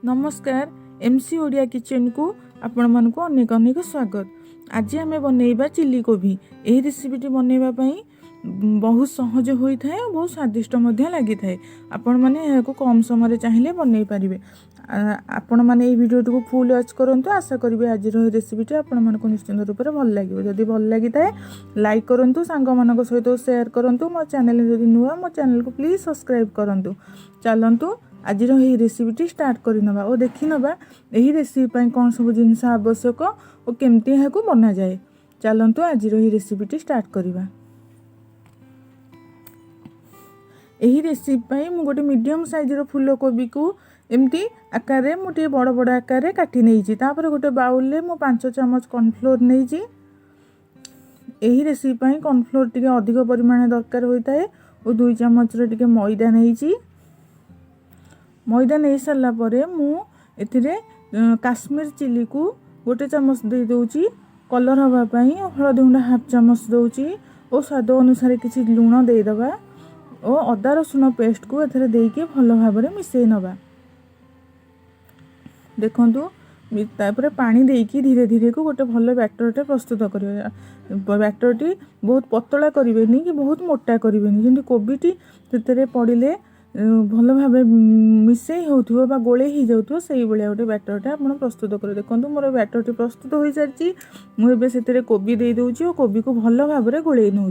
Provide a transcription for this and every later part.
नमस्कार MC Odia kitchen को आपण मानक अनेक अनेक स्वागत। आज आम बनइबा चिली कोबी। यही रेसिपीटी बनइबा बहुत सहज होता है और बहुत स्वादिष्ट लगी था। आपण मैंने कम समय चाहिए बनई पारे। आपण मैंने भिडियो को फुल वॉच करूँ। आशा करी आज रेसिपीटी आपण मानक निश्चिंत रूप से भल लगे। जदि भल लगी था लाइक करूँ, सांग मान सहित शेयर करूँ। मो चैनल जदि नुआ मो चैनल को प्लीज सब्सक्राइब करूँ। चलतु आज रेसिपीटी स्टार्ट करनवा और देखी नवा यही रेसिपी कौन सब जिनस आवश्यक और केमती यहाँ बना जाए। चलतु आज रेसिपीटी स्टार्ट करवा। यही रेसिपी मु गोटे मीडियम साइजर फूलकोबी को एमती आकार मुझे बड़ बड़ आकार काटी नहीं। गोटे बाउल में मु 5 चम्मच कॉर्नफ्लोर नहीं। यही रेसिपी कॉर्नफ्लोर टी अधिक परिमाण दरकार होता है और 2 चम्मच टी मैदा नहीं। मैदा नहीं सारा मुझे काश्मीर चिली को गोटे चम्मच दे दूची कलर हाँपाई। हलदी गुंडा हाफ चम्मच दूची और स्वाद अनुसार किसी लुण देदबा और अदा रसुण पेस्ट को एथरे देके भल भाव में मिसई नवा। देखंतु तापर पानी देकी धीरे धीरे को गोटे भल बैटरटे प्रस्तुत करें। बैटरटी बहुत पतला करें कि बहुत मोटा करें, जमी कोबीटी से पड़े भल भाव मिसई होगा गोले ही जाऊँ से गोटे बैटरटा आप प्रस्तुत करें। देखो मोर बैटरटी प्रस्तुत हो सारी मुझे कोबी दे दूची और कोबी को भल भाव में गोले नौ।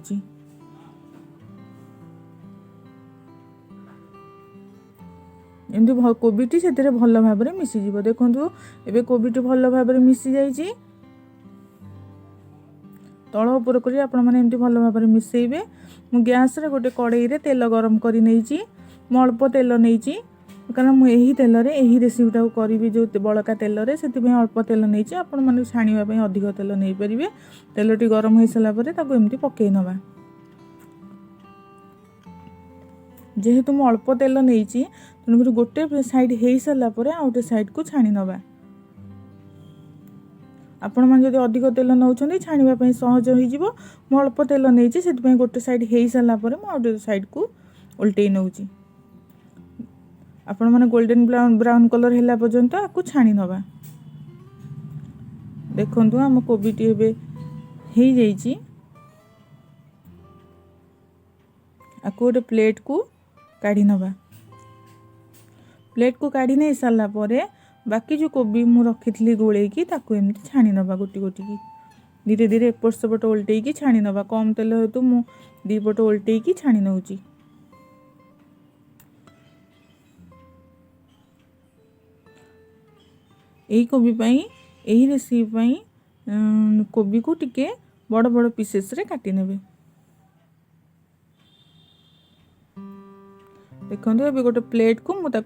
एमती कोबीटी से भल भाव में मिसीज। देखो एबे कोबीटी भल भाव में मिसी जाइए। तल उपर कर एमती भल भाव में मिसेबे। मु गैस रे गोटे कड़ाई रे तेल गरम कर नहीं। मु अल्प तेल नहीं कारण मुझे तेल रे यही रेसिपीटा को करी जो बड़का तेल रे से अल्प तेल नहीं। आपण मैंने छाणीवाई अधिक तेल नहीं पारे। तेलटी गरम हो सारापर एमती पकई नवा। जेहेतु मु अल्प तेल नहीं तेणुक गोटे साइड हो सारापर आ गोटे साइड को छाणी नवा। आपण मैंने जब अधिक तेल नौ छाणीवाई सहज हो। मु अल्प तेल नहीं से गोटे साइड हो सारापर मुझे साइड को उल्टे नौ। आपण मैंने गोल्डन ब्राउन कलर है पर्यंत आपको छाणी नवा। देखंतु आम कोबीटी एबे हो जाइए। आपको गोटे प्लेट को काढ़ी नवा। प्लेट को काढ़ी नहीं सारा पर बाकी जो कोबी मु रखी थी गोले की एमती छाणी नवा। गोटी गोटी की धीरे धीरे एपट सेपट उल्टे की छाणी नवा। कम तेल हेतु मु 2 पट उल्टे की छाणी नौची। यही कोबी पाई यही रेसिपी कोबी को टिके बड़ बड़ पीसेस रे काटी नेबे। देखो ये गोटे प्लेट को मुझे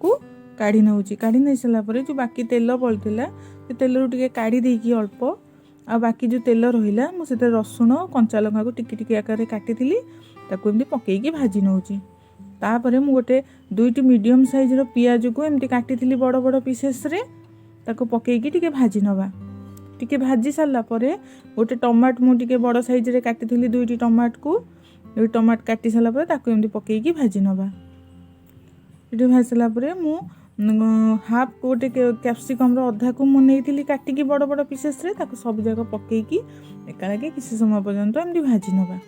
काढ़ी नौ। काढ़ी नहीं सारापर जो बाकी तेल बलता से तेल टे काढ़ी देकी अल्प आ बाकी जो तेल रहा मुझे रसुण कंचा लंका को टिकी टिकी आकार काटी एमती पकईकी भाजी नौ। तापर मु गोटे 2टी मीडियम साइजर पियाज को एमती काटी बड़ बड़ पीसेस रे पकईकी टिके भाजी नवा। टिके भाजी सारापर गोटे टमाट मुझे बड़ साइज रे काटी 2टी टमाट को टमाट काटी सारापर एमती पकईकी भाजी नवा। ये भाजी सारापर मु हाफ गोटे कैप्सिकम अधा को मुझे काटिकी बड़ बड़ पीसेस रे सब जाक पकईकी एकागे किसी समय पर्यंत एमती भाजी नवा।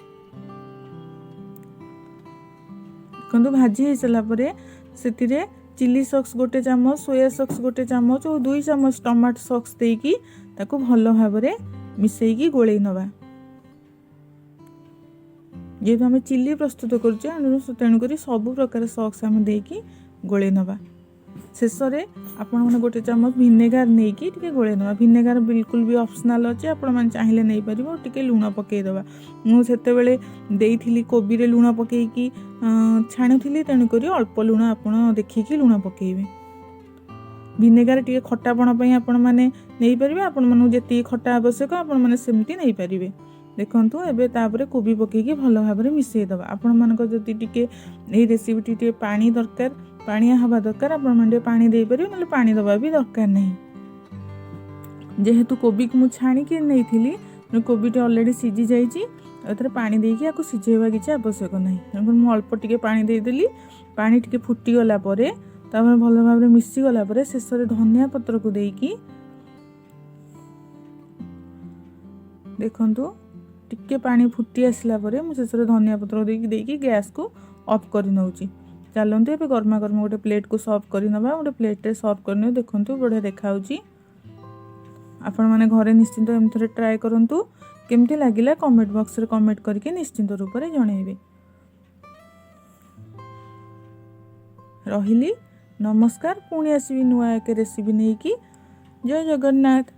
देखो भाजी हो सारापर से चिली सॉस गोटे चम्मच, सोया सॉस गोटे चम्मच और 2 चम्मच टमाटो सॉस देकी ताको भल भाव में मिसेकी गोले नवा। जेहेतु आम चिली प्रस्तुत करुचे तेणुक सब प्रकार सॉस आम देकी गोले नवा। शेष में आपण मैंने गोटे चम्मच भिनेगार नहीं कि गोले नवा। भिनेगार बिल्कुल भी ऑप्शनल अच्छे, आपण मैंने चाहिए नहीं पार और टिके लुण पकईदबा। मुझे देती कोबी रे लुण पकईकी छाणुली तेणुक अल्प लुण आपण देखिकी लुण पकईबे। भिनेगार टिके खट्टापण आपण मैंने नहीं पारे। आपण मानू जी खट्टा आवश्यक आपण मैंने सेमती नहीं पारे। देखंतु एबे तापरे कोबी पकईकी भल भाव में मिसईदबा। आपण मानक जदि टिके एही रेसिपीटी टिके पानी दरकार पानिया हवा दरकार आपण माने पानी दे पारे ना पानी दबा भी दरकार नहीं। जेहेतु कोबी को मु छाणी के नहीं थी कोबीटी ऑलरेडी सीझी जाइए। एथरे पानी देकी आपको सिझेवा किसी आवश्यक नहीं। मु अल्प टिके पानी देदेली। पानी टिके फुटी गला परे तापर भल भाव मिसी गला पर शेष में धनिया पत्र को देकी देखंतु टिके पानी फुटी आसला परे मु शेष में धनिया पत्र देकी गैस को ऑफ कर नउची। चलते ए गरमा गरम गोटे प्लेट को सर्व कर नवा गोटे प्लेट रे सर्व करने देखंतु बढ़िया देखा आपण माने घरे निश्चिंत एमथरे ट्राए करंतु केमती लागिला कमेंट बॉक्स रे कमेंट करके निश्चिंत रूप से जणेबे। रहिली नमस्कार पुणी आसबि नुआ एक रेसिपी नहीं कि जय जगन्नाथ।